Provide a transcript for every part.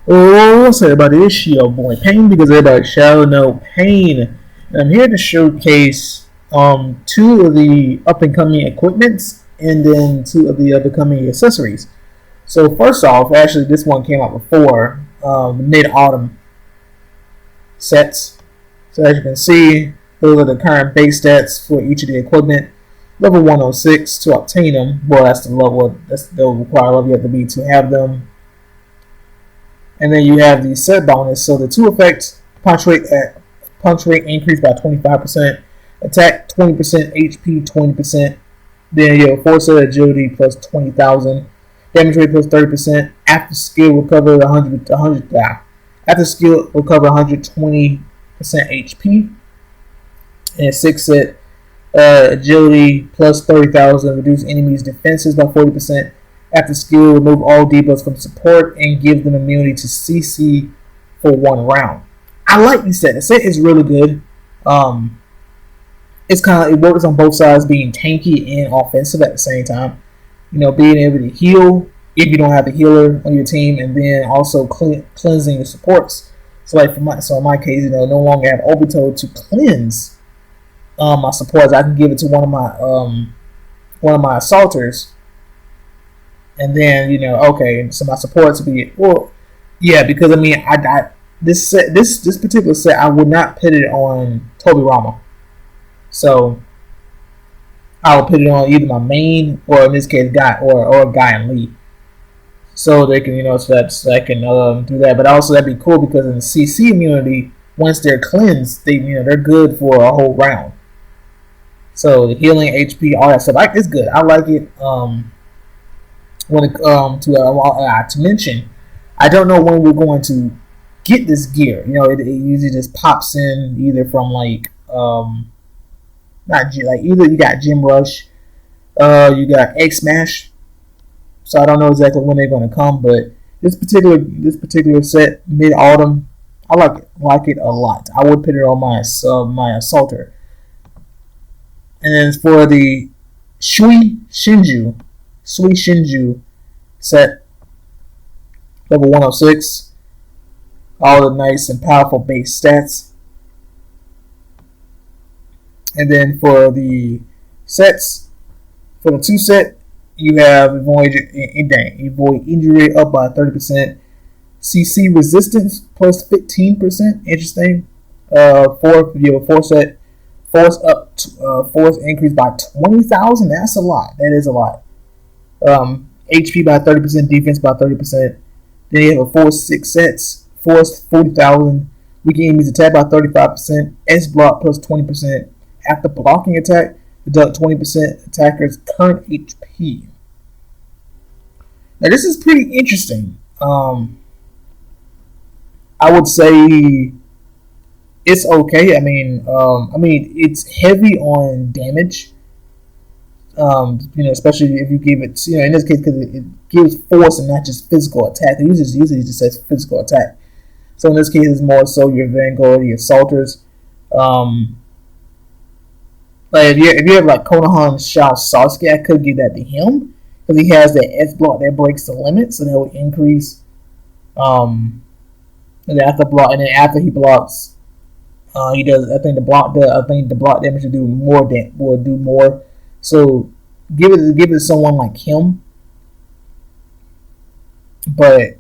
Oh, what's up, everybody? It's your boy Pain because everybody shall know Pain. And I'm here to showcase two of the up and coming equipments and then two of the up and coming accessories. So first off, actually this one came out before mid autumn sets. So as you can see, those are the current base stats for each of the equipment. Level 106 to obtain them. Well, that's the level. That's the required level you have to be to have them. And then you have the set bonus. So the two effects: punch rate increased by 25%, attack 20%, HP 20%. Then you have force agility plus 20,000, damage rate plus 30%. After skill recover 100. After skill recover 120% HP. And six set agility plus 30,000, reduce enemies' defenses by 40%. After skill, remove all debuffs from support and give them immunity to CC for one round. I like this set. The set is really good. It works on both sides, being tanky and offensive at the same time. You know, being able to heal if you don't have a healer on your team, and then also cleansing your supports. So in my case, you know, no longer have Obito to cleanse my supports. I can give it to one of my assaulters, and then okay, so my supports would be yeah, because I mean, this particular set, I would not put it on Tobirama, so I will put it on either my main or in this case guy or gai+lee, so they can so I can do that. But also that'd be cool because in the CC immunity, once they're cleansed, they're good for a whole round. So the healing, HP, all that stuff, it's good. I like it. When it to mention, I don't know when we're going to get this gear. It usually just pops in either from either you got Gym Rush, you got X Smash. So I don't know exactly when they're going to come, but this particular set, mid autumn, I like it a lot. I would put it on my assaulter. And then for the Shui Shinju set, level 106, all the nice and powerful base stats. And then for the sets, for the two set, you have avoid injury up by 30%, CC resistance plus 15%. Interesting. You have a four set, force increase by 20,000. That's a lot. That is a lot. HP by 30%, defense by 30%. Then you have a force 6 sets, force 40,000. Weaken enemies attack by 35%. S block plus 20%. After blocking attack, deduct 20% attacker's current HP. Now this is pretty interesting. I would say it's okay. I mean, it's heavy on damage. Especially if you give it, in this case, because it gives force and not just physical attack. It usually just says physical attack. So in this case, it's more so your Vanguard, your Assaulters. Like if you have like Konohan Shao Sasuke, I could give that to him because he has that S block that breaks the limit, so that would increase. And then after he blocks, he does. I think the block damage will do more. So give it to someone like him. But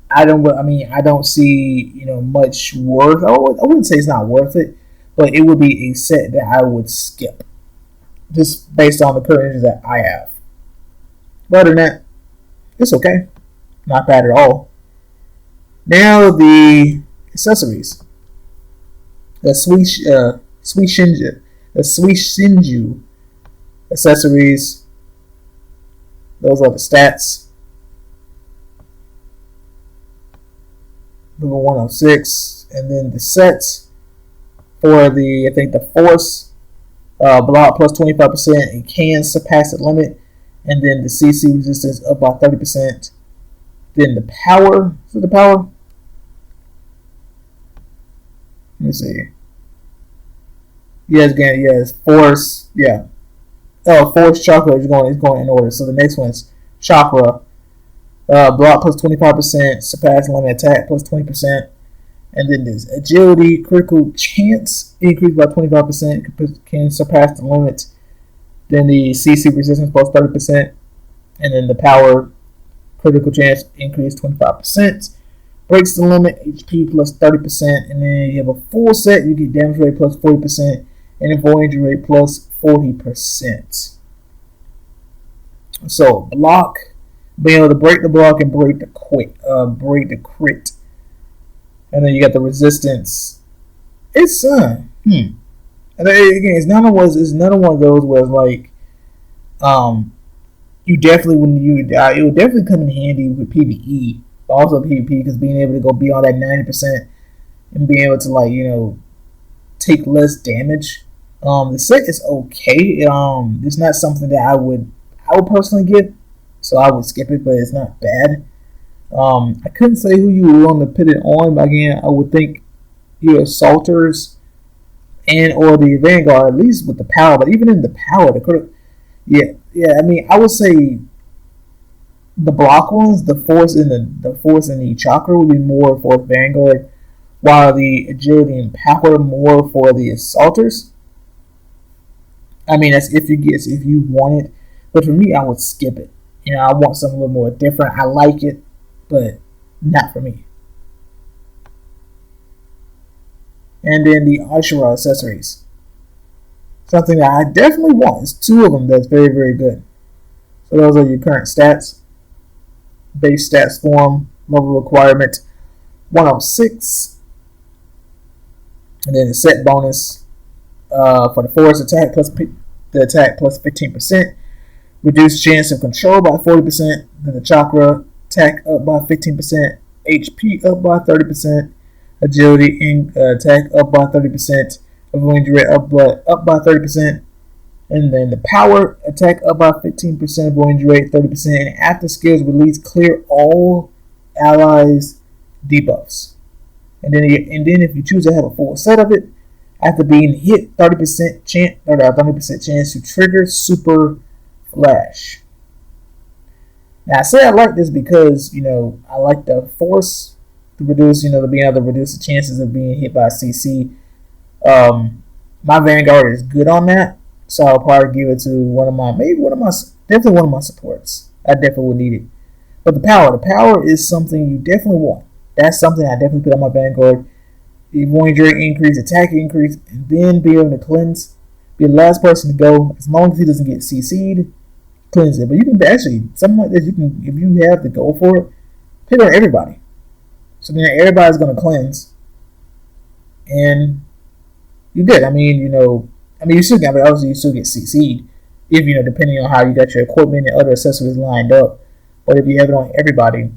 I don't see much worth. I wouldn't say it's not worth it, but it would be a set that I would skip just based on the current that I have. But other than that, it's okay, not bad at all. Now the accessories, the Shinju accessories. Those are the stats. Level 106, and then the sets for the force block plus 25% and can surpass the limit, and then the CC resistance up by 30%. Then the power. So the power. Let me see. Yes, force. Force chakra is going in order. So the next one's chakra. Block plus 25%, surpass limit attack plus 20%. And then there's agility, critical chance increased by 25%, can surpass the limit. Then the CC resistance plus 30%. And then the power, critical chance increased 25%. Breaks the limit, HP plus 30%. And then you have a full set, you get damage rate plus 40%. And avoid injury rate plus 40%. So block, being able to break the block and break the crit. And then you got the resistance. It's And then, again, it's none of one of those where it's like, you definitely when you die, it would definitely come in handy with PvE, but also PvP, because being able to go beyond that 90% and being able to take less damage. The set is okay. It's not something that I would personally get, so I would skip it, but it's not bad. I couldn't say who you were going to put it on, but again, I would think your assaulters and or the vanguard, at least with the power. But even in the power, I mean, I would say the block ones, the force and the chakra would be more for vanguard, while the agility and power more for the assaulters. I mean, that's if you want it, but for me, I would skip it. I want something a little more different. I like it, but not for me. And then the Ashura accessories. Something that I definitely want. It's 2 of them that's very, very good. So those are your current stats. Base stats form, level requirement 106. And then the set bonus for the force attack plus the attack plus 15%. Reduced chance of control by 40%. Then the chakra attack up by 15%. HP up by 30%. Agility and attack up by 30%. Avoiding rate up by 30%. And then the power attack up by 15%. Avoiding rate 30%. And after skills release, clear all allies debuffs. And then if you choose to have a full set of it, after being hit, 30% chance to trigger super flash. Now I say I like this because I like the force to reduce to being able to reduce the chances of being hit by CC. My vanguard is good on that, so I'll probably give it to definitely one of my supports. I definitely would need it. But the power is something you definitely want. That's something I definitely put on my vanguard. Avoid increase, attack increase, and then be able to cleanse. Be the last person to go, as long as he doesn't get CC'd, cleanse it. But you can actually, something like this, if you have to go for it, pick on everybody. So then everybody's going to cleanse. And you're good. I mean, you still get CC'd, if, depending on how you got your equipment and other accessories lined up. But if you have it on everybody,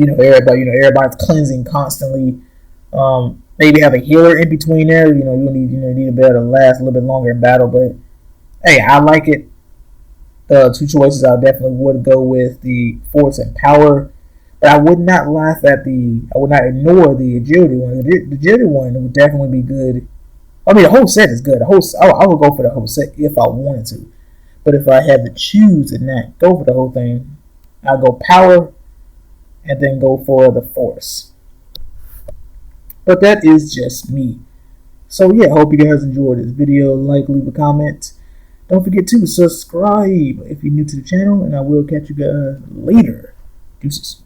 everybody's cleansing constantly. Maybe have a healer in between there. You need to be able to last a little bit longer in battle. But hey, I like it. The 2 choices, I definitely would go with the force and power. But I would not ignore the agility one. The agility one would definitely be good. I mean, the whole set is good. I would go for the whole set if I wanted to. But if I had to choose and not go for the whole thing, I'd go power and then go for the force. But that is just me. So yeah, I hope you guys enjoyed this video. Like, leave a comment. Don't forget to subscribe if you're new to the channel, and I will catch you guys later. Deuces.